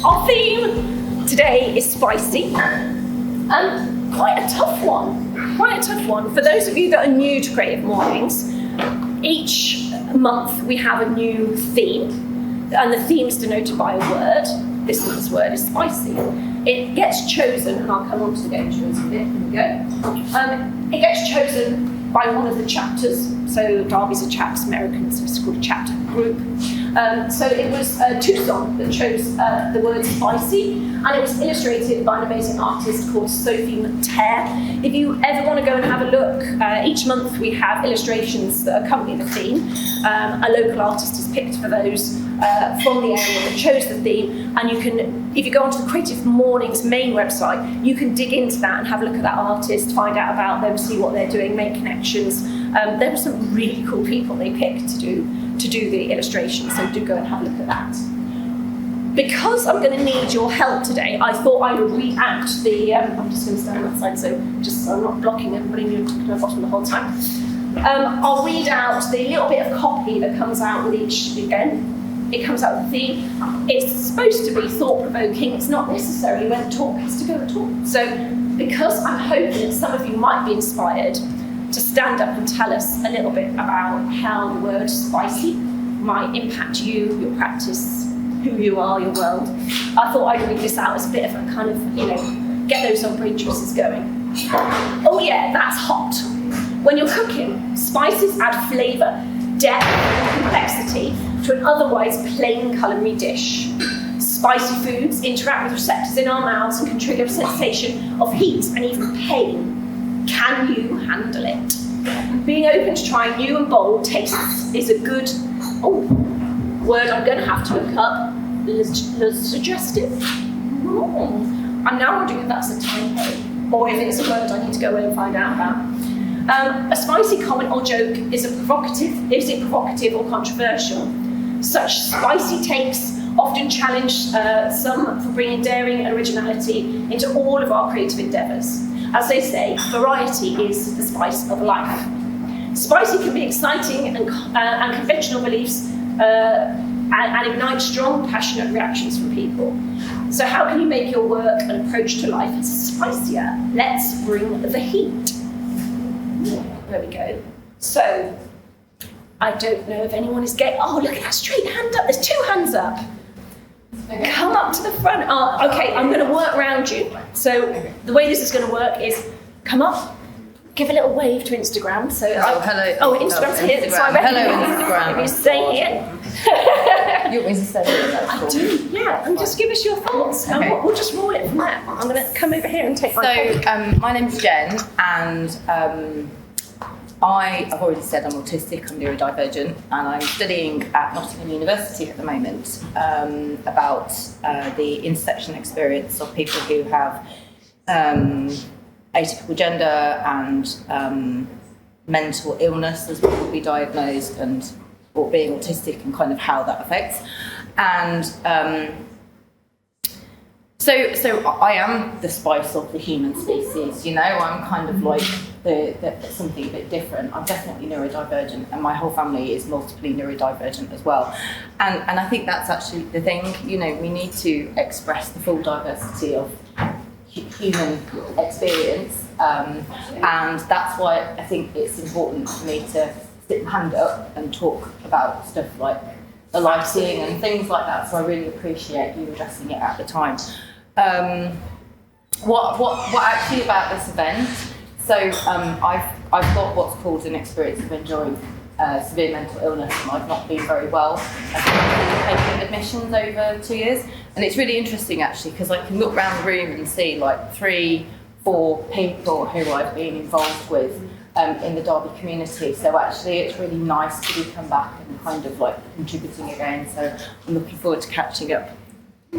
Our theme today is spicy. Quite a tough one. For those of you that are new to Creative Mornings, each month we have a new theme, and the theme is denoted by a word. This month's word is spicy. It gets chosen, and I'll come on to the getting chosen bit. Here we go. It gets chosen by one of the chapters. So Derby's a chapter, Americans, it's called a chapter group. So it was Tucson that chose the word spicy, and it was illustrated by an amazing artist called Sophie McTear. If you ever want to go and have a look, each month we have illustrations that accompany the theme. A local artist is picked for those from the area that chose the theme, and you can, if you go onto the Creative Mornings main website, you can dig into that and have a look at that artist, find out about them, see what they're doing, make connections. There were some really cool people they picked to do the illustration, so do go and have a look at that. Because I'm going to need your help today, I thought I would read out the, I'm just going to stand on that side so I'm not blocking everybody and you're talking to the bottom the whole time. I'll read out the little bit of copy that comes out with each, again, it comes out with the theme. It's supposed to be thought-provoking, it's not necessarily when talk has to go at all. So because I'm hoping that some of you might be inspired to stand up and tell us a little bit about how the word spicy might impact you, your practice, who you are, your world. I thought I'd read this out as a bit of a kind of, get those on brain juices going. Oh yeah, that's hot. When you're cooking, spices add flavour, depth and complexity to an otherwise plain culinary dish. Spicy foods interact with receptors in our mouths and can trigger a sensation of heat and even pain. Can you handle it? Being open to trying new and bold tastes is a good, word I'm going to have to look up, suggestive. I'm now wondering if that's a typo, or if it's a word I need to go in and find out about. A spicy comment or joke is it provocative or controversial? Such spicy takes often challenge some for bringing daring and originality into all of our creative endeavours. As they say, variety is the spice of life. Spicy can be exciting and conventional beliefs and ignite strong, passionate reactions from people. So how can you make your work and approach to life spicier? Let's bring the heat. There we go. So, I don't know if anyone is getting, look at that straight hand up. There's 2 hands up. Okay. Come up to the front. Okay, I'm going to work around you. So the way this is going to work is come up, give a little wave to Instagram. So hello. Instagram's here. Instagram. So I Hello, Instagram. If you stay here. You want me to stay here? I do, yeah. And just give us your thoughts. Okay. And we'll just roll it from there. I'm going to come over here and take my So my name's Jen, and I've already said I'm autistic, I'm neurodivergent, and I'm studying at Nottingham University at the moment about the intersection experience of people who have atypical gender and mental illness as well, be diagnosed, or being autistic, and kind of how that affects. And so I am the spice of the human species, I'm kind of like something a bit different. I'm definitely neurodivergent, and my whole family is multiply neurodivergent as well. And I think that's actually the thing, we need to express the full diversity of human experience. And that's why I think it's important for me to stick my hand up and talk about stuff like the lighting and things like that. So I really appreciate you addressing it at the time. What actually about this event? So I've got what's called an experience of enduring severe mental illness, and I've not been very well. I've been taking admissions over 2 years, and it's really interesting actually because I can look around the room and see like 3-4 people who I've been involved with in the Derby community. So actually it's really nice to be come back and kind of like contributing again. So I'm looking forward to catching up.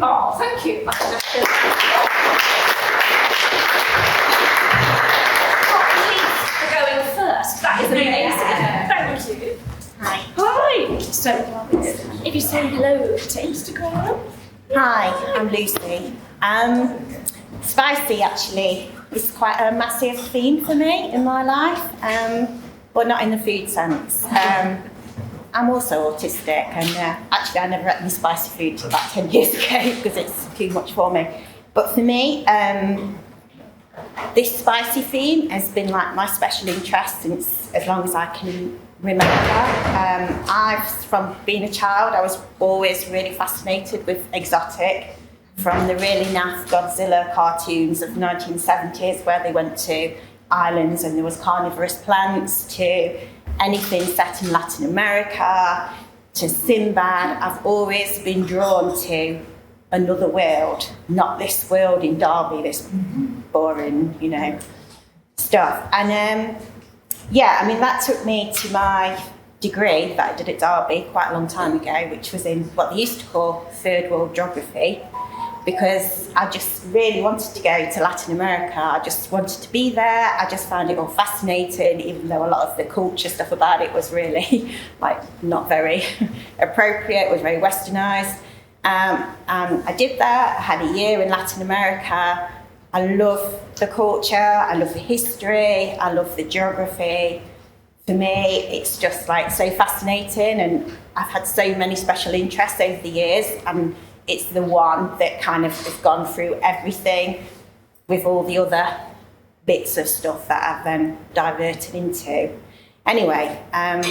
Oh, thank you. Going first. That is amazing. Thank you. Hi. So, if you say hello to Instagram. Hi, I'm Lucy. Spicy actually is quite a massive theme for me in my life, but not in the food sense. I'm also autistic, and actually I never ate any spicy food until about 10 years ago because it's too much for me. But for me, this spicy theme has been like my special interest since as long as I can remember. From being a child, I was always really fascinated with exotic, from the really naff Godzilla cartoons of the 1970s where they went to islands and there was carnivorous plants, to anything set in Latin America, to Sinbad. I've always been drawn to another world, not this world in Derby, this boring, stuff. And that took me to my degree that I did at Derby quite a long time ago, which was in what they used to call Third World Geography, because I just really wanted to go to Latin America. I just wanted to be there. I just found it all fascinating, even though a lot of the culture stuff about it was really not very appropriate. It was very westernized. And I did that. I had a year in Latin America. I love the culture. I love the history. I love the geography. For me, it's just so fascinating, and I've had so many special interests over the years, and it's the one that kind of has gone through everything with all the other bits of stuff that I've then diverted into. Anyway, I'm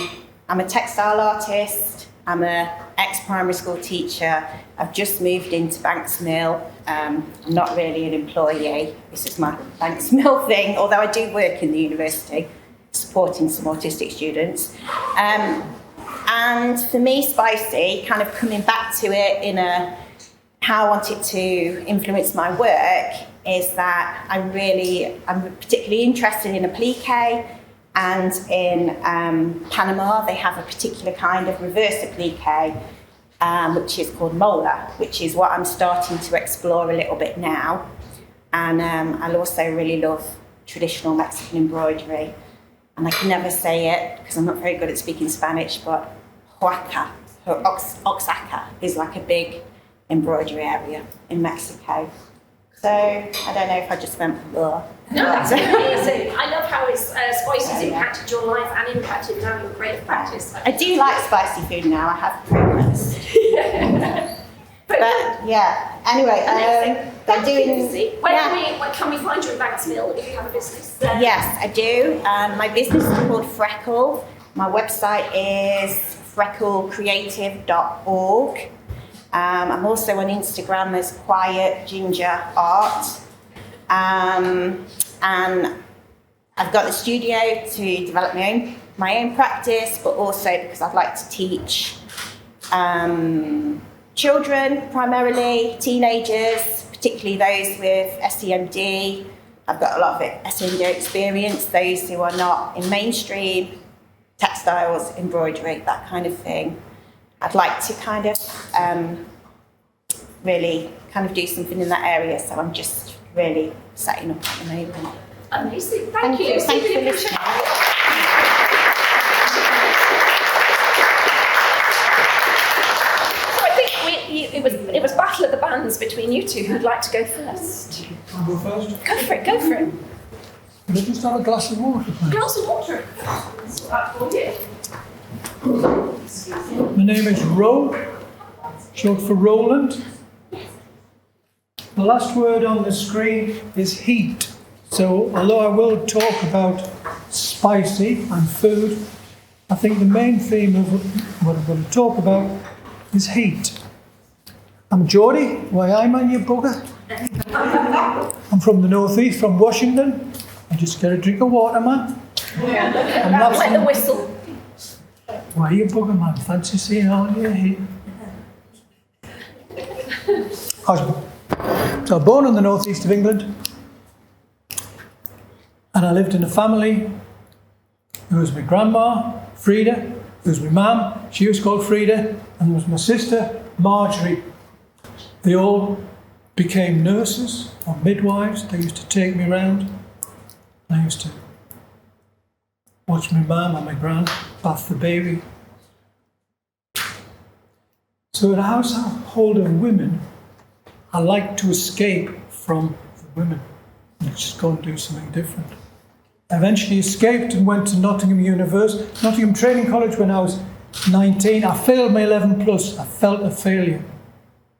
a textile artist. I'm an ex-primary school teacher. I've just moved into Banks Mill. I'm not really an employee. This is my Banks Mill thing, although I do work in the university supporting some autistic students. And for me, spicy, kind of coming back to it in how I want it to influence my work, is that I'm particularly interested in applique, and in Panama they have a particular kind of reverse applique, which is called mola, which is what I'm starting to explore a little bit now. And I also really love traditional Mexican embroidery, and I can never say it because I'm not very good at speaking Spanish, but Oaxaca, or Oaxaca is like a big embroidery area in Mexico. So I don't know if I just went, ugh. No, that's amazing. I love how spicy's impacted your life and impacted now your creative practice. I do like spicy food now. I have progressed. But yeah, anyway, I'm doing. Where can we find you at Banks Mill if you have a business? Yes, I do. My business is called Freckle. My website is frecklecreative.org. I'm also on Instagram as Quiet Ginger Art. And I've got the studio to develop my own practice, but also because I'd like to teach children, primarily teenagers, particularly those with SEND. I've got a lot of SEND experience, those who are not in mainstream, textiles, embroidery, that kind of thing. I'd like to kind of really kind of do something in that area, so I'm just really setting up at the moment. Amazing, thank you. Thank you for listening. It was battle of the bands between you two. Who'd like to go first? I'll go first. Go for it. Could I just have a glass of water, please? Glass of water. That's what that for you. My name is Ro, short for Roland. The last word on the screen is heat. So although I will talk about spicy and food, I think the main theme of what I'm going to talk about is heat. I'm Geordie, why I'm on your bugger. I'm from the northeast, from Washington. I just get a drink of water, man. Like the whistle. Why you bugger, man? Fancy seeing all your heat. I was born in the northeast of England, and I lived in a family. There was my grandma, Frida. There was my mum, she was called Frida, and there was my sister, Marjorie. They all became nurses or midwives. They used to take me around. I used to watch my mum and my gran bath the baby. So in a household of women, I like to escape from the women and just go and do something different. I eventually escaped and went to Nottingham Training College when I was 19, I failed my 11 plus. I felt a failure.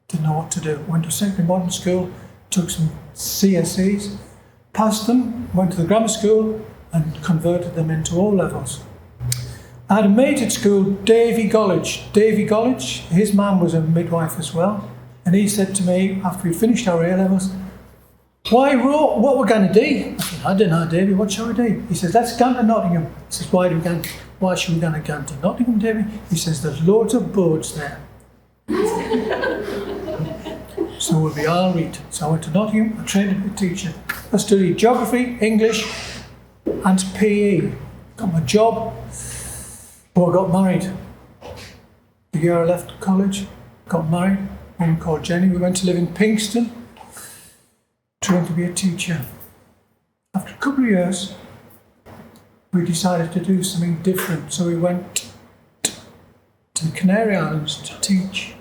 Didn't know what to do. Went to secondary modern school, took some CSEs, passed them, went to the grammar school and converted them into O levels. I had a mate at school, Davy Gollage. Davy Gollage, his mum was a midwife as well. And he said to me, after we finished our A levels, "Why, Ro, what we're going to do?" I said, "I don't know, Davy, what shall we do?" He says, "Let's go to Nottingham." He says, "Why should we go to Nottingham, Davy?" He says, "There's loads of boards there." So we'll be all right. So I went to Nottingham, I trained to be a teacher. I studied geography, English, and PE. Got my job. I got married. The year I left college, got married. A woman called Jenny. We went to live in Pinkston, trained to be a teacher. After a couple of years, we decided to do something different. So we went to the Canary Islands to teach.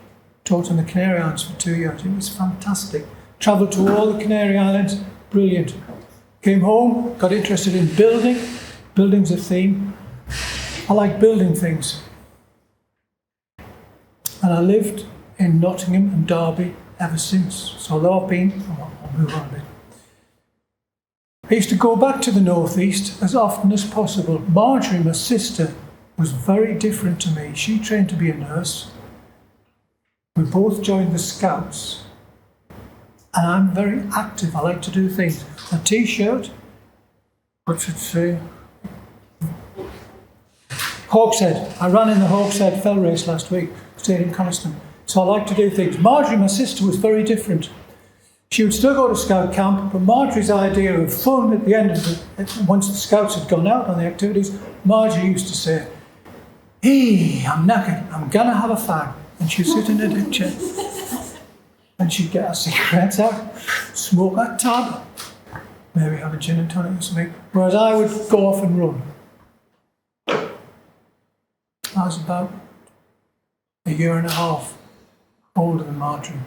Taught on the Canary Islands for 2 years. It was fantastic. Travelled to all the Canary Islands, brilliant. Came home, got interested in building. Building's a theme. I like building things. And I lived in Nottingham and Derby ever since. So although I'll move on a bit. I used to go back to the northeast as often as possible. Marjorie, my sister, was very different to me. She trained to be a nurse. We both joined the Scouts. And I'm very active. I like to do things. A t-shirt, what's it say? Hawkshead. I ran in the Hawkshead fell race last week, stayed in Coniston. So I like to do things. Marjorie, my sister, was very different. She would still go to Scout camp, but Marjorie's idea of fun at the end of once the Scouts had gone out on the activities, Marjorie used to say, "Hey, I'm knackered, I'm gonna have a fag." And she'd sit in a deck chair. And she'd get her cigarettes out, smoke a tab, maybe have a gin and tonic or something. Whereas I would go off and run. I was about a year and a half older than Marjorie.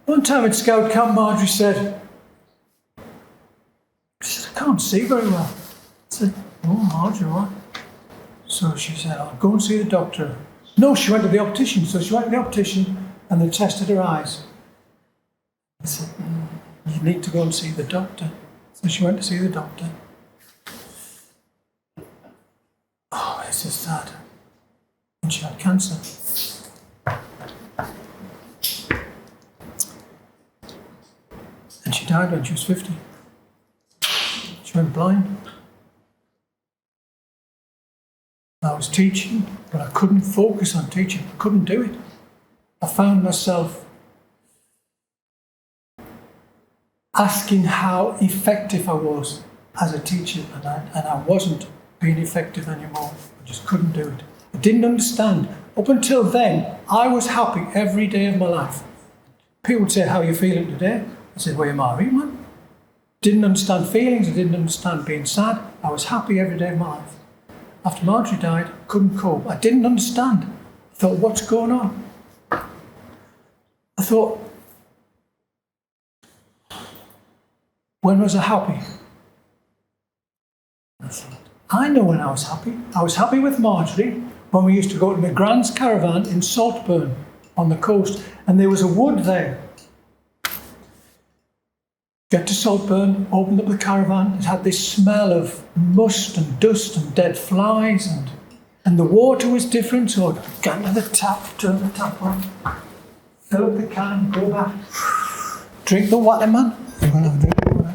One time at Scout camp, Marjorie said, "I can't see very well." I said, "Oh, Marjorie, what?" So she said, "I'll go and see the doctor." No, she went to the optician. So she went to the optician and they tested her eyes. I said, "You need to go and see the doctor." So she went to see the doctor. Oh, this is sad. And she had cancer. And she died when she was 50. She went blind. I was teaching, but I couldn't focus on teaching. I couldn't do it. I found myself asking how effective I was as a teacher, and I wasn't being effective anymore. I just couldn't do it. I didn't understand. Up until then, I was happy every day of my life. People would say, "How are you feeling today?" I said, "Well, you're married, man." Didn't understand feelings. I didn't understand being sad. I was happy every day of my life. After Marjorie died, couldn't cope. I didn't understand. I thought, what's going on? I thought, when was I happy? I thought, I know when I was happy. I was happy with Marjorie when we used to go to my grand's caravan in Saltburn on the coast, and there was a wood there. Get to Saltburn, opened up the caravan, it had this smell of must and dust and dead flies, and the water was different, so I'd go to the tap, turn the tap on, fill up the can, go back, drink the water, man. I'm going to have a drink of water.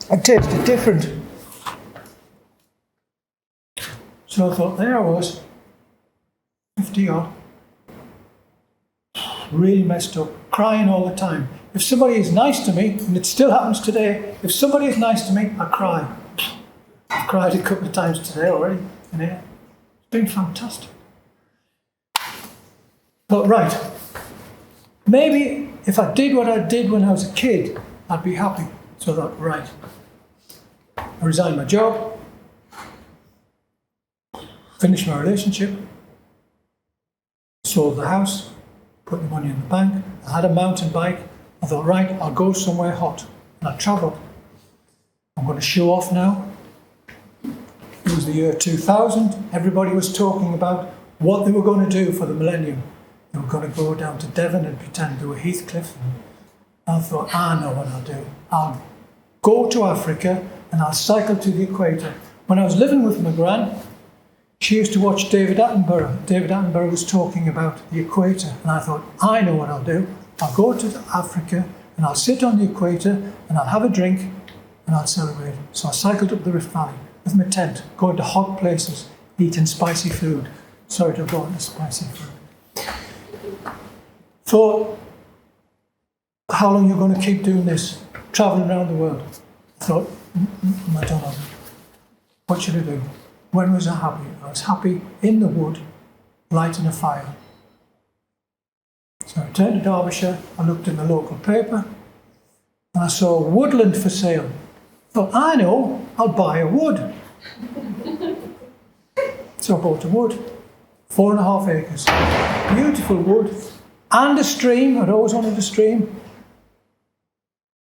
It tasted different. So I thought, there I was, 50 odd. Really messed up, crying all the time. If somebody is nice to me, and it still happens today, if somebody is nice to me, I cry. I've cried a couple of times today already in here. It's been fantastic. But right, maybe if I did what I did when I was a kid, I'd be happy. So I thought, right, I resigned my job, finished my relationship, sold the house, put the money in the bank. I had a mountain bike. I thought, right, I'll go somewhere hot. And I travelled. I'm going to show off now. It was was the year 2000. Everybody was talking about what they were going to do for the millennium. They were going to go down to Devon and pretend they were Heathcliff. And I thought, I know what I'll do. I'll go to Africa and I'll cycle to the equator. When I was living with my gran, she used to watch David Attenborough. David Attenborough was talking about the equator. And I thought, I know what I'll do. I'll go to Africa and I'll sit on the equator and I'll have a drink and I'll celebrate. So I cycled up the Rift Valley with my tent, going to hot places, eating spicy food. Sorry to have gone to spicy food. Thought, how long are you going to keep doing this? Travelling around the world. I thought, I don't know. What should I do? When was I happy? I was happy in the wood, lighting a fire. So I returned to Derbyshire, I looked in the local paper, and I saw woodland for sale. I thought, I know, I'll buy a wood. So I bought a wood, 4.5 acres. Beautiful wood, and a stream. I'd always wanted a stream.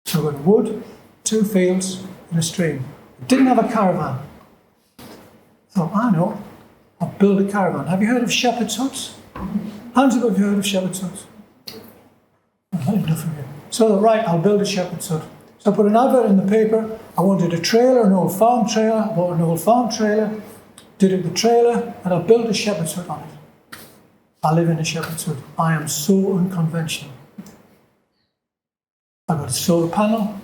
So I got a wood, 2 fields, and a stream. I didn't have a caravan. I thought, I know, I'll build a caravan. Have you heard of shepherd's huts? How many of you heard of shepherd's huts? Enough of you. So I thought, right, I'll build a shepherd's hut. So I put an advert in the paper. I wanted a trailer, an old farm trailer. I bought an old farm trailer, did it with the trailer, and I built a shepherd's hut on it. I live in a shepherd's hut. I am so unconventional. I've got a solar panel.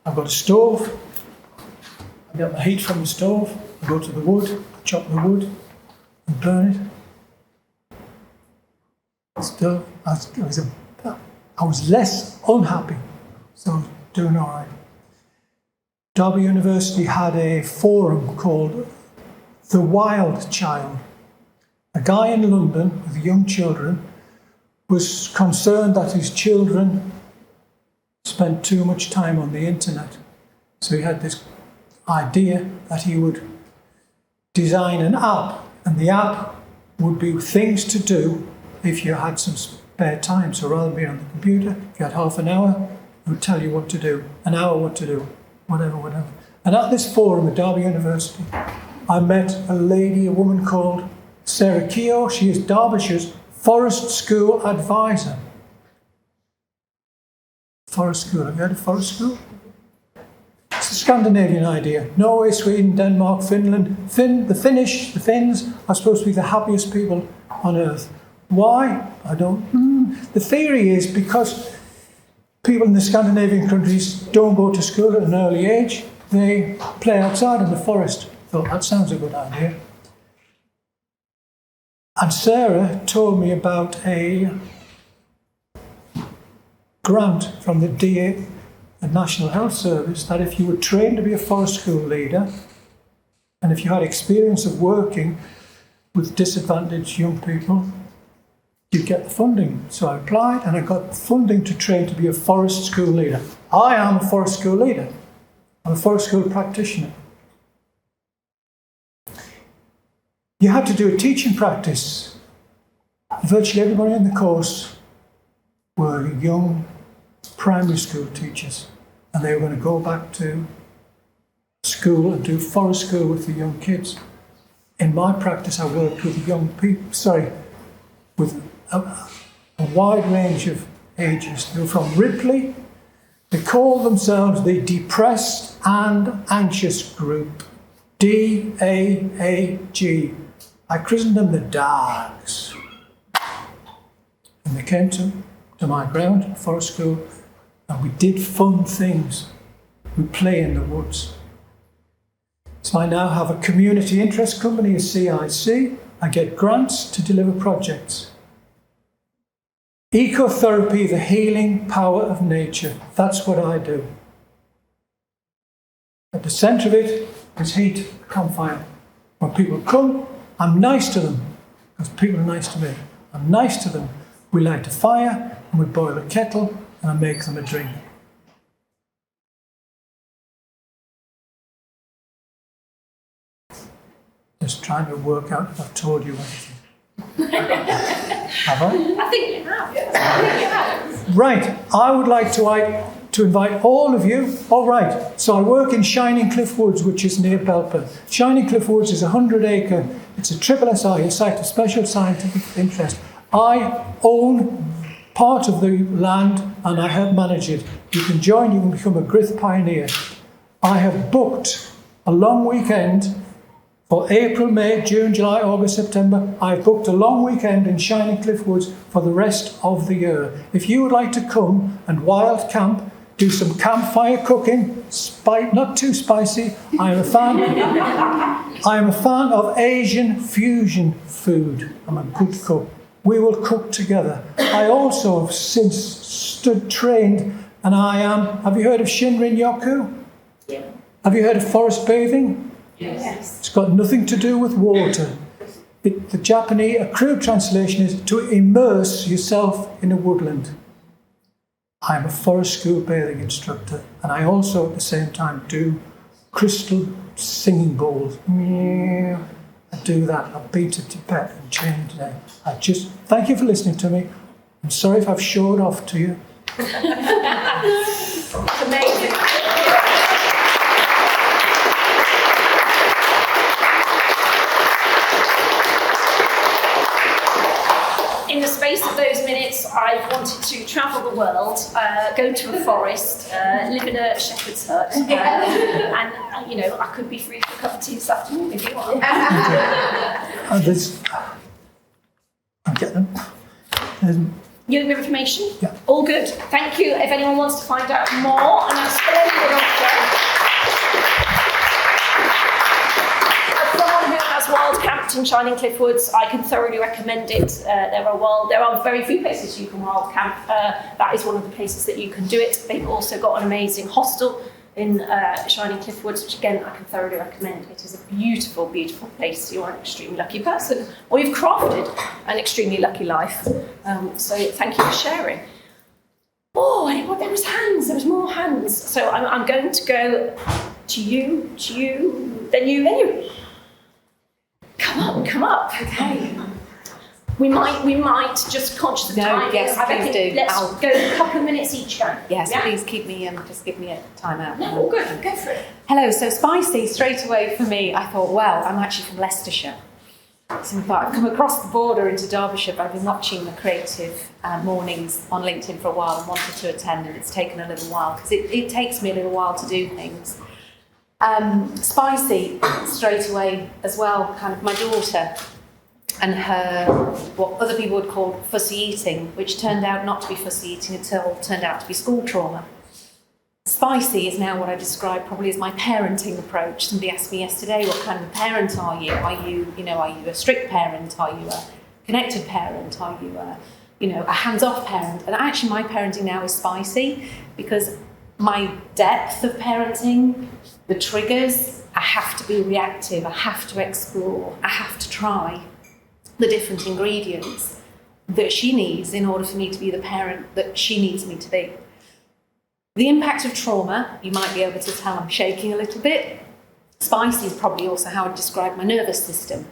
I've got a stove. I get my heat from the stove. I go to the wood, chop the wood, and burn it. Still, I was less unhappy, so I was doing all right. Derby University had a forum called The Wild Child. A guy in London with young children was concerned that his children spent too much time on the internet. So he had this idea that he would design an app, and the app would be things to do if you had some spare time. So rather than being on the computer, if you had half an hour, it would tell you what to do, an hour what to do, whatever. And at this forum at Derby University, I met a lady, a woman called Sarah Keogh. She is Derbyshire's Forest School advisor. Forest School, have you heard of Forest School? It's a Scandinavian idea. Norway, Sweden, Denmark, Finland. The Finns are supposed to be the happiest people on earth. Why? I don't. The theory is because people in the Scandinavian countries don't go to school at an early age. They play outside in the forest. Thought that sounds a good idea. And Sarah told me about a grant from the DA, the National Health Service, that if you were trained to be a forest school leader, and if you had experience of working with disadvantaged young people, you'd get the funding. So I applied and I got funding to train to be a forest school leader. I am a forest school leader. I'm a forest school practitioner. You had to do a teaching practice. Virtually everybody in the course were young primary school teachers, and they were going to go back to school and do forest school with the young kids. In my practice, I worked with young people, with a wide range of ages. They were from Ripley. They called themselves the Depressed and Anxious Group, DAAG. I christened them the Dargs. And they came to my ground, forest school, and we did fun things. We play in the woods. So I now have a community interest company, a CIC. I get grants to deliver projects. Ecotherapy, the healing power of nature. That's what I do. At the centre of it is heat, campfire. When people come, I'm nice to them, because people are nice to me. I'm nice to them. We light a fire, and we boil a kettle, and I make them a drink. Just trying to work out if I've told you anything. Have I? I think you have. Yes. I think you have. Right, I would like to invite all of you. All right, so I work in Shining Cliff Woods, which is near Belper. Shining Cliff Woods is a 100-acre, it's a triple SI, a site of special scientific interest. I own part of the land and I help manage it. You can join, you can become a Grith pioneer. I have booked a long weekend for April, May, June, July, August, September. I've booked a long weekend in Shining Cliff Woods for the rest of the year. If you would like to come and wild camp, do some campfire cooking, not too spicy. I am a fan of Asian fusion food. I'm a good cook. We will cook together. I also have since trained, and have you heard of Shinrin Yoku? Yeah. Have you heard of forest bathing? Yes. It's got nothing to do with water. The Japanese, a crude translation is to immerse yourself in a woodland. I'm a forest school bathing instructor, and I also at the same time do crystal singing bowls. I do that. I've been to Tibet and China today. Thank you for listening to me. I'm sorry if I've showed off to you. It's amazing. In the space of those minutes, I wanted to travel the world, go to a forest, live in a shepherd's hut, and I could be free for a cup of tea this afternoon if you want. I'm getting them. You have information? Yeah. All good. Thank you. If anyone wants to find out more, and I'm splendid as someone who has wild camped in Shining Cliff Woods, I can thoroughly recommend it. There are very few places you can wild camp. That is one of the places that you can do it. They've also got an amazing hostel in Shining Cliff Woods, which again I can thoroughly recommend. It is a beautiful, beautiful place. You are an extremely lucky person, or you've crafted an extremely lucky life. So thank you for sharing. Oh, there was hands. There was more hands. So I'm going to go to you, then you. Come up. Okay. We might just conscious of time. Yes, please do. Let's go a couple of minutes each go. Yes, yeah? Please keep me just give me a time out. No, all good. Go for it. Hello, so spicy, straight away for me, I thought, well, I'm actually from Leicestershire. So in fact, I've come across the border into Derbyshire, but I've been watching the Creative Mornings on LinkedIn for a while and wanted to attend, and it's taken a little while, because it takes me a little while to do things. Spicy, straight away as well, kind of my daughter and her, what other people would call fussy eating, which turned out not to be fussy eating turned out to be school trauma. Spicy is now what I describe probably as my parenting approach. Somebody asked me yesterday, what kind of parent are you? Are you a strict parent? Are you a connected parent? Are you a hands-off parent? And actually my parenting now is spicy, because my depth of parenting, the triggers, I have to be reactive, I have to explore, I have to try the different ingredients that she needs in order for me to be the parent that she needs me to be. The impact of trauma, you might be able to tell I'm shaking a little bit. Spicy is probably also how I describe my nervous system.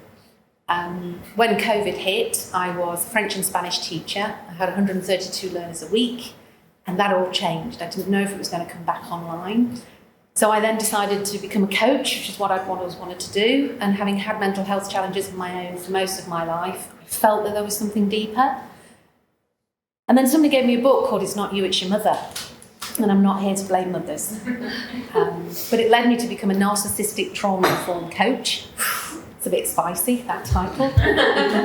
When COVID hit, I was a French and Spanish teacher. I had 132 learners a week, and that all changed. I didn't know if it was going to come back online. So I then decided to become a coach, which is what I'd always wanted to do. And having had mental health challenges of my own for most of my life, I felt that there was something deeper. And then somebody gave me a book called It's Not You, It's Your Mother. And I'm not here to blame mothers. But it led me to become a narcissistic trauma-informed coach. It's a bit spicy, that title.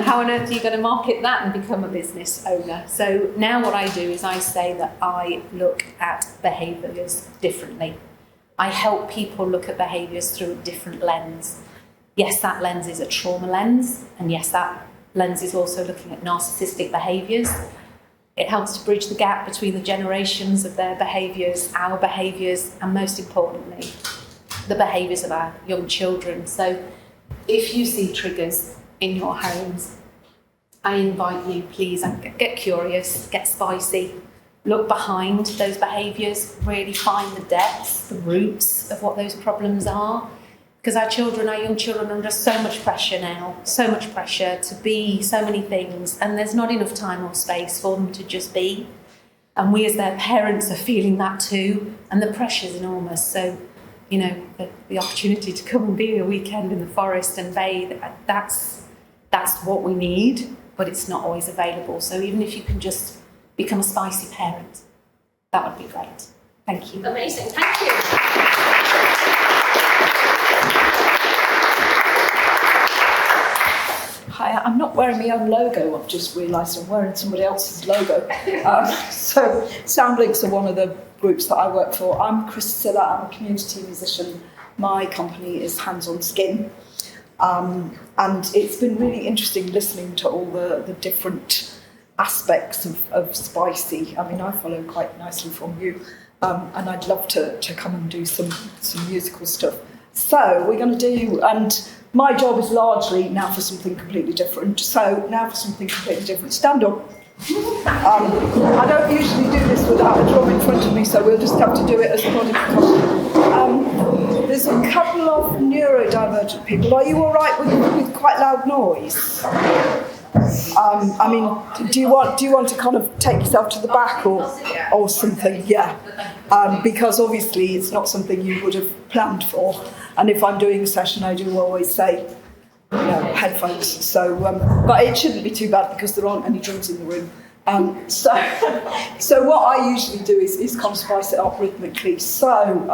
How on earth are you going to market that and become a business owner? So now what I do is I say that I look at behaviours differently. I help people look at behaviours through a different lens. Yes, that lens is a trauma lens, and yes, that lens is also looking at narcissistic behaviours. It helps to bridge the gap between the generations of their behaviours, our behaviours, and most importantly, the behaviours of our young children. So if you see triggers in your homes, I invite you, please, get curious, get spicy, look behind those behaviours, really find the depths, the roots of what those problems are. Because our young children are under so much pressure now, so much pressure to be so many things, and there's not enough time or space for them to just be. And we as their parents are feeling that too, and the pressure's enormous. So, you know, the opportunity to come and be a weekend in the forest and bathe, that's what we need, but it's not always available. So even if you can just become a spicy parent, that would be great. Thank you. Amazing, thank you. Hi, I'm not wearing my own logo, I've just realised I'm wearing somebody else's logo. So Soundlinks are one of the groups that I work for. I'm Priscilla, I'm a community musician. My company is Hands on Skin. And it's been really interesting listening to all the different aspects of spicy. I mean, I follow quite nicely from you, and I'd love to come and do some musical stuff. So we're going to do, and my job is largely now for something completely different. So now for something completely different. Stand up. I don't usually do this without a drum in front of me, so we'll just have to do it as a body percussion. There's a couple of neurodivergent people. Are you all right with quite loud noise? I mean, do you want to kind of take yourself to the back or something? Yeah. Because obviously it's not something you would have planned for. And if I'm doing a session, I do always say, you know, headphones. So, but it shouldn't be too bad because there aren't any drums in the room. So what I usually do is kind of spice it up rhythmically. So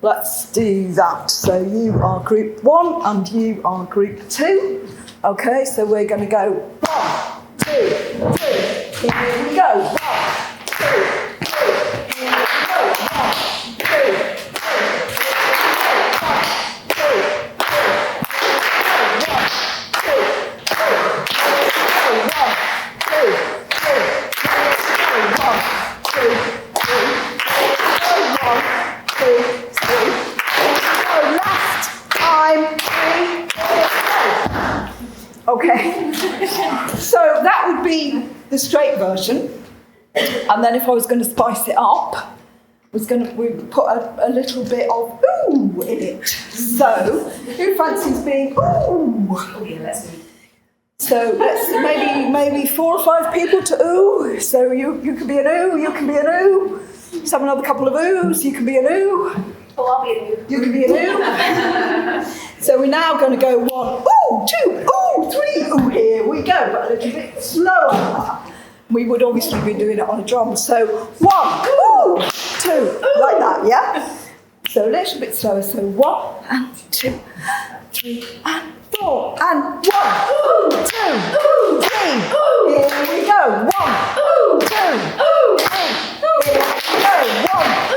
let's do that. So you are group 1 and you are group 2. Okay, so we're going to go 1, 2, 3. Here we go. 1, 2, 3. Here we go. 1, 2, 3. Okay, so that would be the straight version, and then if I was going to spice it up, we put a little bit of ooh in it. So who fancies being ooh? So let's maybe 4 or 5 people to ooh. So you can be an ooh, you can be an ooh. Let's have another couple of oohs. You can be an ooh. Oh, I'll be an ooh. You can be an ooh. So we're now going to go 1, ooh, 2, ooh, 3, ooh. Here we go, but a little bit slower. We would obviously be doing it on a drum. So 1, ooh, 2, like that, yeah? So a little bit slower. So 1 and 2, 3 and 4 and 1, 2, 3. Here we go. 1, 2, 3. Here we go. 1, 2,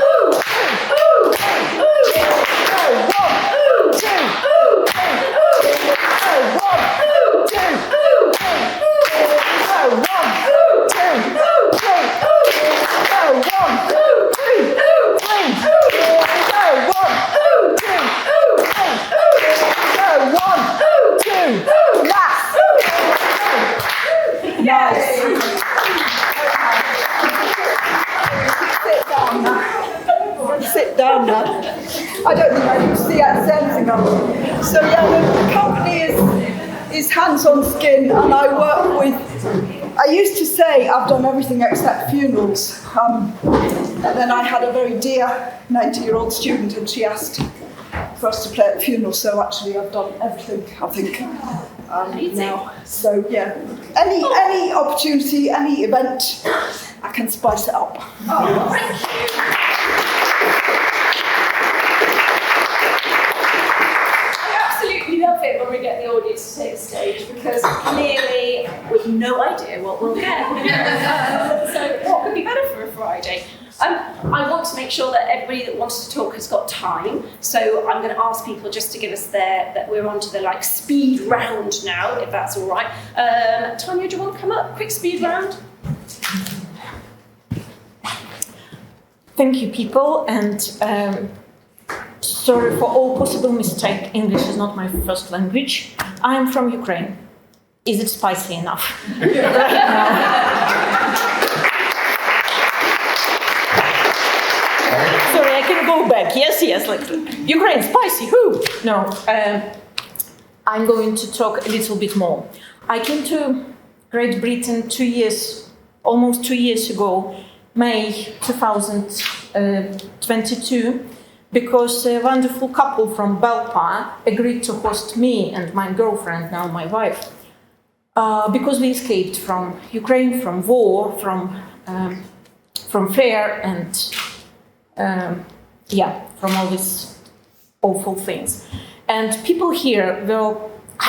Sit down now. I don't think I can see anything on it. So yeah, the company is Hands on Skin, and I work with. I used to say I've done everything except funerals. And then I had a very dear 90-year-old student, and she asked for us to play at the funeral. So actually, I've done everything. I think now. So yeah, any opportunity, any event, I can spice it up. Oh, thank you. Love it when we get the audience to take the stage, because clearly we've no idea what we'll get. So what could be better for a Friday? I want to make sure that everybody that wants to talk has got time, so I'm going to ask people just to give us that we're on to the speed round now, if that's all right. Tanya, do you want to come up? Quick speed round. Thank you, people, and sorry for all possible mistake. English is not my first language. I'm from Ukraine. Is it spicy enough? Right now. Sorry, I can go back. Yes, like Ukraine, spicy, who? No, I'm going to talk a little bit more. I came to Great Britain almost two years ago, May 2022, because a wonderful couple from Belpa agreed to host me and my girlfriend, now my wife, because we escaped from Ukraine, from war, from fear, and from all these awful things. And people here were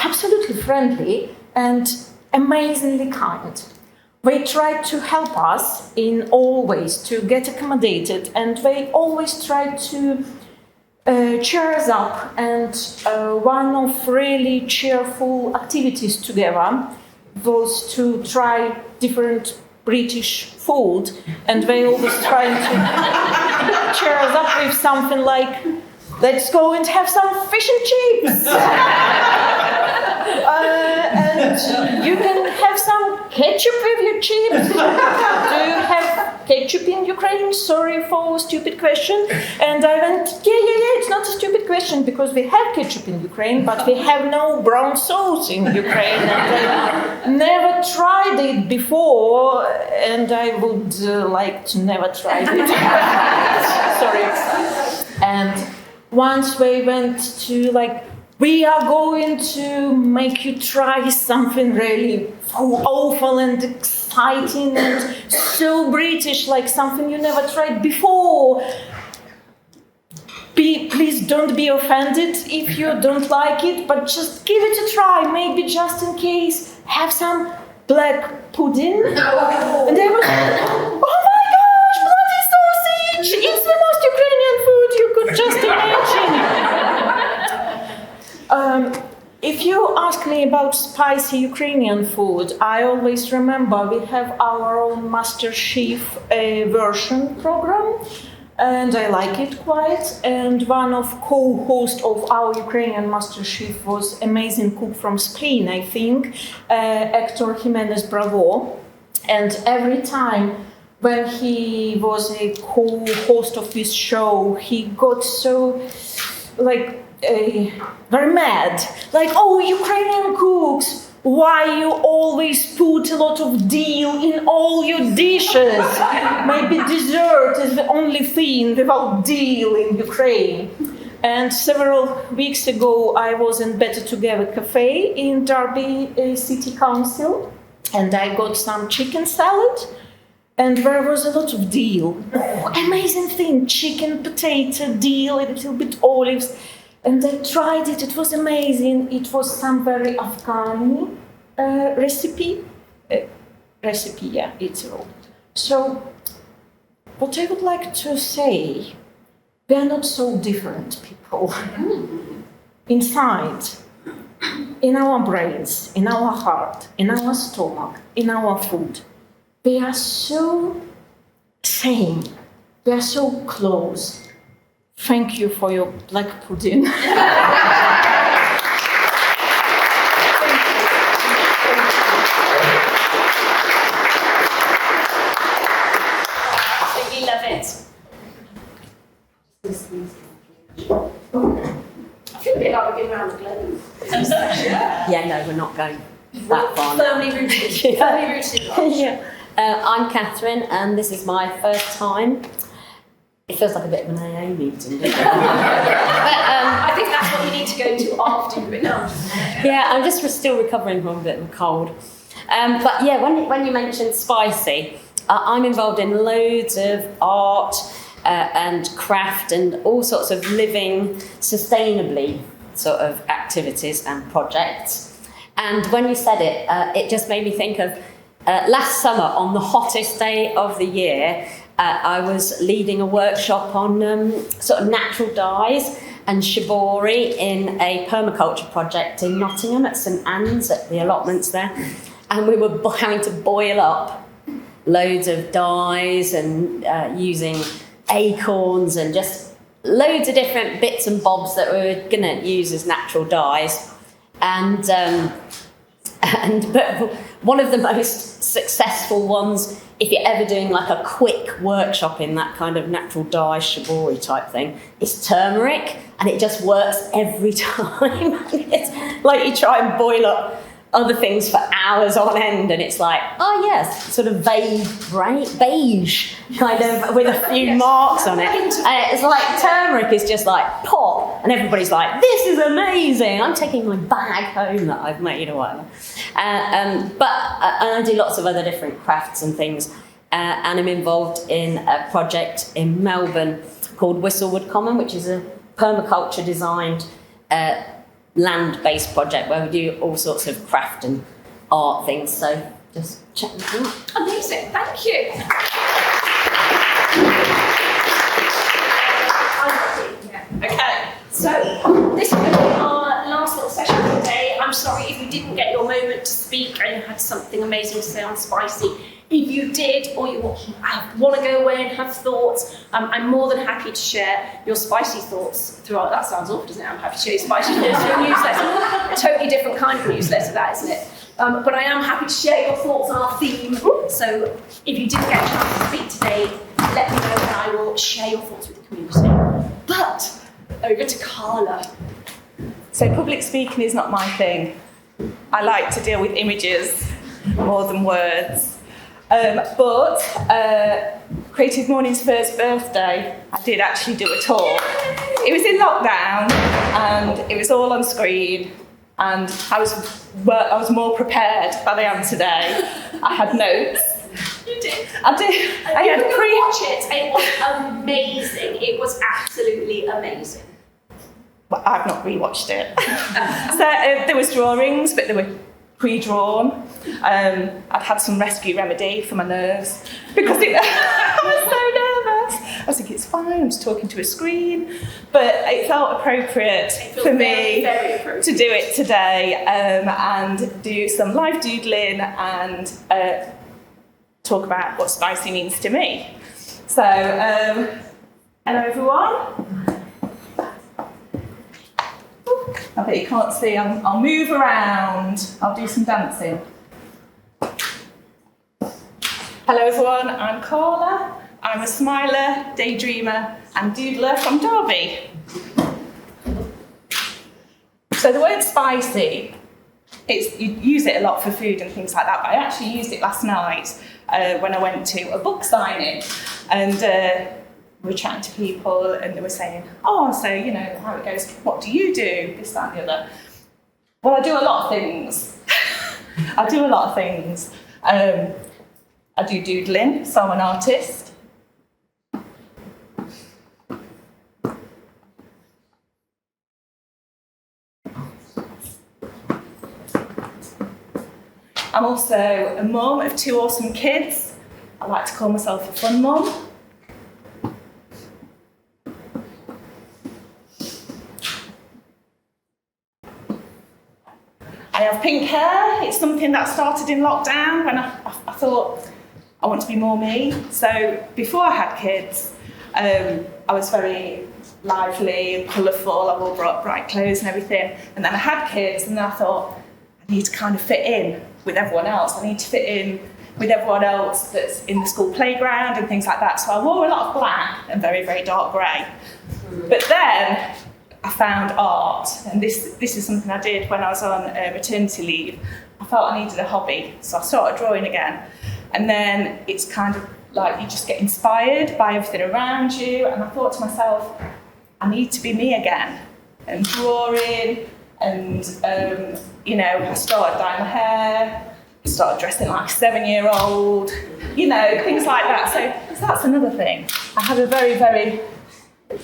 absolutely friendly and amazingly kind. They tried to help us in all ways to get accommodated, and they always tried to cheer us up. And one of really cheerful activities together was to try different British food, and they always tried to cheer us up with something like, let's go and have some fish and chips. And you can have some ketchup with your chips. Do you have ketchup in Ukraine? Sorry for a stupid question. And I went, yeah, it's not a stupid question, because we have ketchup in Ukraine, but we have no brown sauce in Ukraine. And I never tried it before, and I would like to never try it. Sorry. And once we went to we are going to make you try something really awful and exciting and so British, like something you never tried before. Please don't be offended if you don't like it, but just give it a try, maybe just in case. Have some black pudding. And they were, oh my gosh, bloody sausage! It's the most Ukrainian food you could just imagine. If you ask me about spicy Ukrainian food, I always remember we have our own Master Chef version program, and I like it quite. And one of co-hosts of our Ukrainian Master Chef was amazing cook from Spain, I think, Hector Jimenez Bravo. And every time when he was a co-host of this show, he got so very mad, oh, Ukrainian cooks, why you always put a lot of dill in all your dishes? Maybe dessert is the only thing without dill in Ukraine. And several weeks ago, I was in Better Together Cafe in Derby City Council, and I got some chicken salad, and there was a lot of dill. Oh, amazing thing, chicken, potato, dill, a little bit olives. And I tried it, it was amazing. It was some very Afghani recipe. It's raw. So, what I would like to say, we are not so different people. Inside, in our brains, in our heart, in our stomach, in our food, we are so same. We are so close. Thank you for your black pudding. We love it. I feel a bit like we're going around the globe. Yeah, no, we're not going that far. Firmly rooted. Firmly rooted. I'm Catherine, and this is my first time. It feels like a bit of an AA meeting, doesn't it? I think that's what you need to go to after you've been done. Yeah, I'm just still recovering from a bit of a cold. But yeah, when you mentioned spicy, I'm involved in loads of art and craft and all sorts of living sustainably sort of activities and projects. And when you said it, it just made me think of last summer on the hottest day of the year. I was leading a workshop on sort of natural dyes and shibori in a permaculture project in Nottingham at St Anne's at the allotments there. And we were having to boil up loads of dyes and using acorns and just loads of different bits and bobs that we were going to use as natural dyes. But one of the most successful ones, if you're ever doing like a quick workshop in that kind of natural dye shibori type thing, is turmeric, and it just works every time. It's like you try and boil up other things for hours on end, and it's like, oh yes, sort of vague, beige, kind of with a few marks on it. And it's like turmeric is just like pop, and everybody's like, this is amazing. I'm taking my bag home that I've made or whatever. And I do lots of other different crafts and things, and I'm involved in a project in Melbourne called Whistlewood Common, which is a permaculture designed land-based project where we do all sorts of craft and art things. So just check them out. Amazing, thank you. Okay, so this is going to be our last little session for the day. I'm sorry if you didn't get your moment to speak and you had something amazing to say on spicy. If you did, or you want to go away and have thoughts, I'm more than happy to share your spicy thoughts throughout. That sounds awful, doesn't it? I'm happy to share your spicy thoughts through a newsletter. A totally different kind of newsletter, that, isn't it? But I am happy to share your thoughts on our theme. So if you didn't get a chance to speak today, let me know and I will share your thoughts with the community. But over to Carla. So public speaking is not my thing. I like to deal with images more than words. But Creative Mornings' first birthday, I did actually do a talk. It was in lockdown and it was all on screen, and I was more prepared than I am today. I had notes. You did. I did. I You had can watch it. It was amazing. It was absolutely amazing. Well, I've not rewatched it. So there was drawings, but they were pre-drawn. I'd had some rescue remedy for my nerves because I was so nervous. I was thinking, it's fine, I'm just talking to a screen. But it felt appropriate for me to do it today and do some live doodling and talk about what spicy means to me. So, hello everyone. I bet you can't see, I'll move around, I'll do some dancing. Hello everyone, I'm Carla. I'm a smiler, daydreamer and doodler from Derby. So the word spicy, you use it a lot for food and things like that, but I actually used it last night when I went to a book signing, and we were chatting to people and they were saying, oh, so, you know, how it goes, what do you do, this, that and the other. Well, I do a lot of things. I do a lot of things. I do doodling, so I'm an artist. I'm also a mum of 2 awesome kids. I like to call myself a fun mum. I have pink hair. It's something that started in lockdown when I thought I want to be more me. So before I had kids, I was very lively and colourful. I wore bright clothes and everything. And then I had kids, and then I thought, I need to kind of fit in with everyone else. I need to fit in with everyone else that's in the school playground and things like that. So I wore a lot of black and very, very dark grey. But then I found art, and this is something I did when I was on maternity leave. I felt I needed a hobby, so I started drawing again. And then it's kind of like you just get inspired by everything around you, and I thought to myself, I need to be me again. And drawing, and you know, I started dyeing my hair, I started dressing like a 7-year-old, you know, things like that. So that's another thing. I have a very, very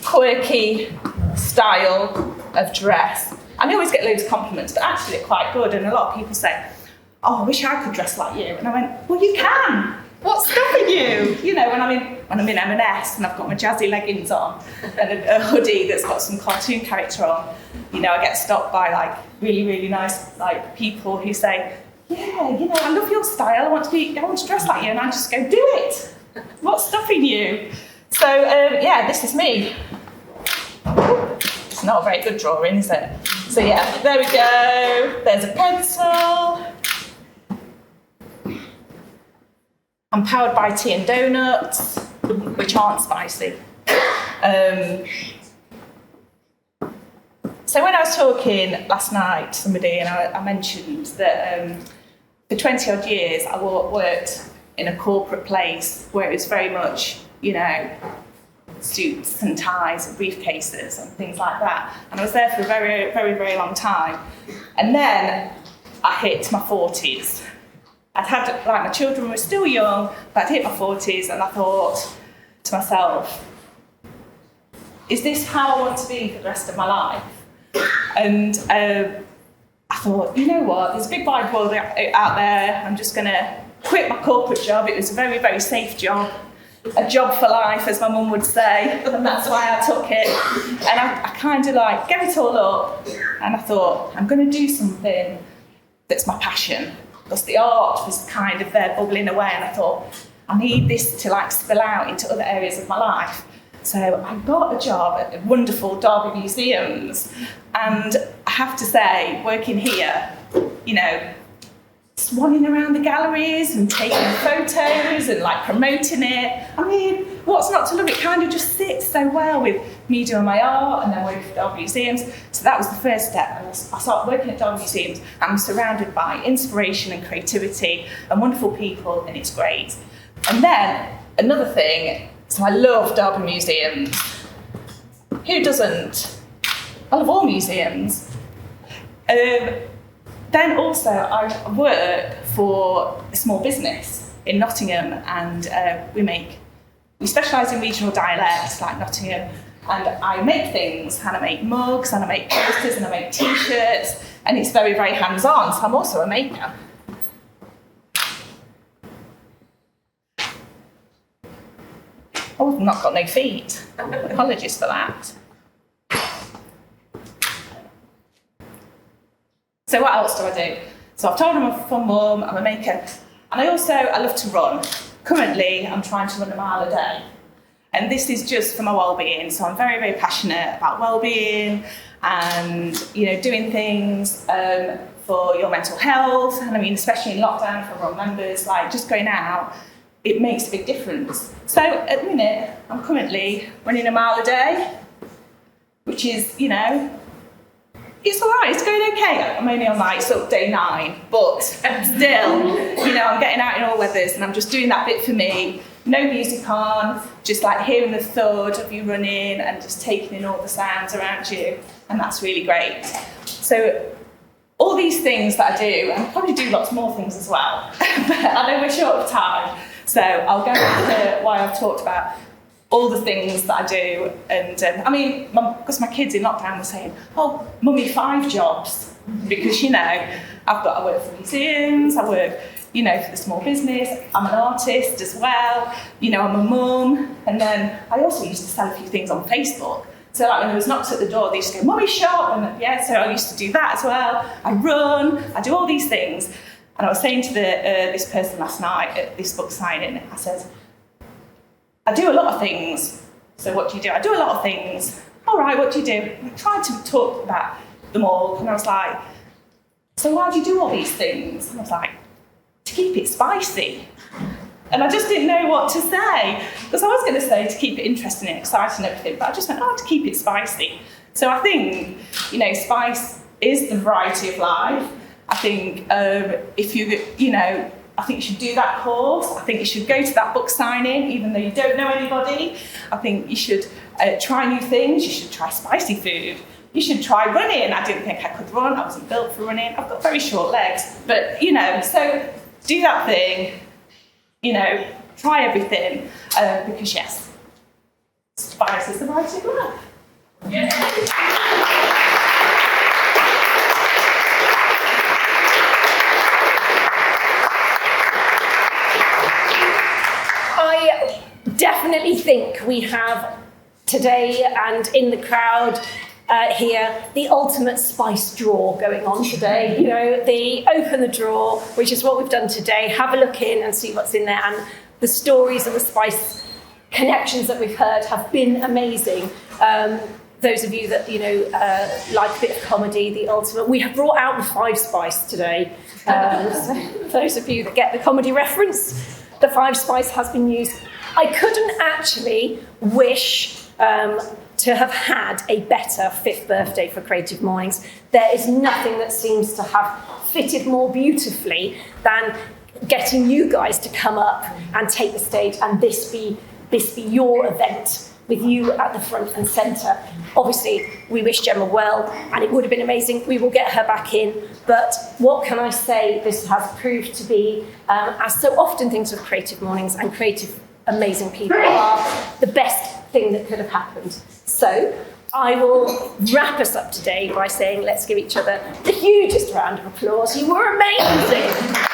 quirky style of dress. And I always get loads of compliments, but actually they're quite good. And a lot of people say, oh, I wish I could dress like you. And I went, well, you can. What's stopping you? You know, when I'm in M&S and I've got my jazzy leggings on and a hoodie that's got some cartoon character on, you know, I get stopped by like really, really nice like people who say, yeah, you know, I love your style. I want to dress like you. And I just go, do it. What's stopping you? So yeah, this is me. It's not a very good drawing, is it? So yeah, there we go. There's a pencil. I'm powered by tea and donuts, which aren't spicy. So when I was talking last night to somebody, and I mentioned that for 20 odd years I worked in a corporate place where it was very much, you know, suits and ties and briefcases and things like that. And I was there for a very, very, very long time. And then I hit my 40s. I'd had, like, my children were still young, but I'd hit my 40s, and I thought to myself, is this how I want to be for the rest of my life? And I thought, you know what, there's a big wide world out there. I'm just going to quit my corporate job. It was a very, very safe job. A job for life, as my mum would say, and that's why I took it. And I kind of like gave it all up, and I thought, I'm going to do something that's my passion, because the art was kind of there bubbling away, and I thought, I need this to like spill out into other areas of my life. So I got a job at the wonderful Derby Museums, and I have to say, working here, you know, swanning around the galleries and taking photos and like promoting it. I mean, what's not to love? It kind of just sits so well with me doing my art and then working for Derby Museums. So that was the first step. And I started working at Derby Museums. I'm surrounded by inspiration and creativity and wonderful people, and it's great. And then another thing, so I love Derby Museums. Who doesn't? I love all museums. Then also I work for a small business in Nottingham, and we specialise in regional dialects like Nottingham, and I make things, and I make mugs, and I make posters, and I make t-shirts, and it's very, very hands-on, so I'm also a maker. Oh, I've not got no feet. Apologies for that. So what else do I do? So I've told them I'm a fun mum, I'm a maker, and I love to run. Currently, I'm trying to run a mile a day. And this is just for my well-being. So I'm very, very passionate about well-being and, you know, doing things for your mental health. And I mean, especially in lockdown for our members, like just going out, it makes a big difference. So at the minute, I'm currently running a mile a day, which is, you know, it's all right, it's going okay. I'm only on like sort of day 9, but still, you know, I'm getting out in all weathers, and I'm just doing that bit for me. No music on, just like hearing the thud of you running and just taking in all the sounds around you, and that's really great. So all these things that I do, and I probably do lots more things as well, but I know we're short of time, so I'll go into why I've talked about all the things that I do. And I mean, because my kids in lockdown were saying, oh, mummy, 5 jobs, because, you know, I work for museums, I work, you know, for the small business, I'm an artist as well, you know, I'm a mum, and then I also used to sell a few things on Facebook. So like when there was knocks at the door, they used to go, mummy shop, and yeah, so I used to do that as well. I run, I do all these things. And I was saying to this person last night at this book signing, I said, I do a lot of things. So what do you do? I do a lot of things. All right, what do you do? I tried to talk about them all, and I was like, so why do you do all these things? And I was like, to keep it spicy. And I just didn't know what to say, because I was going to say to keep it interesting and exciting and everything, but I just went, to keep it spicy. So I think, you know, spice is the variety of life. I think if you know, I think you should do that course. I think you should go to that book signing, even though you don't know anybody. I think you should try new things. You should try spicy food. You should try running. I didn't think I could run. I wasn't built for running. I've got very short legs. But, you know, so do that thing. You know, try everything. Because, yes, spice is the variety of life. Yeah. I definitely think we have today and in the crowd here the ultimate spice drawer going on today. You know, the open the drawer, which is what we've done today. Have a look in and see what's in there. And the stories of the spice connections that we've heard have been amazing. Those of you that, you know, like a bit of comedy, the ultimate. We have brought out the 5 spice today. So those of you that get the comedy reference, the 5 spice has been used. I couldn't actually wish to have had a better 5th birthday for Creative Mornings. There is nothing that seems to have fitted more beautifully than getting you guys to come up and take the stage, and this be your event with you at the front and centre. Obviously, we wish Gemma well, and it would have been amazing. We will get her back in. But what can I say? This has proved to be, as so often things with Creative Mornings and creative, amazing people are, the best thing that could have happened. So I will wrap us up today by saying let's give each other the hugest round of applause. You were amazing.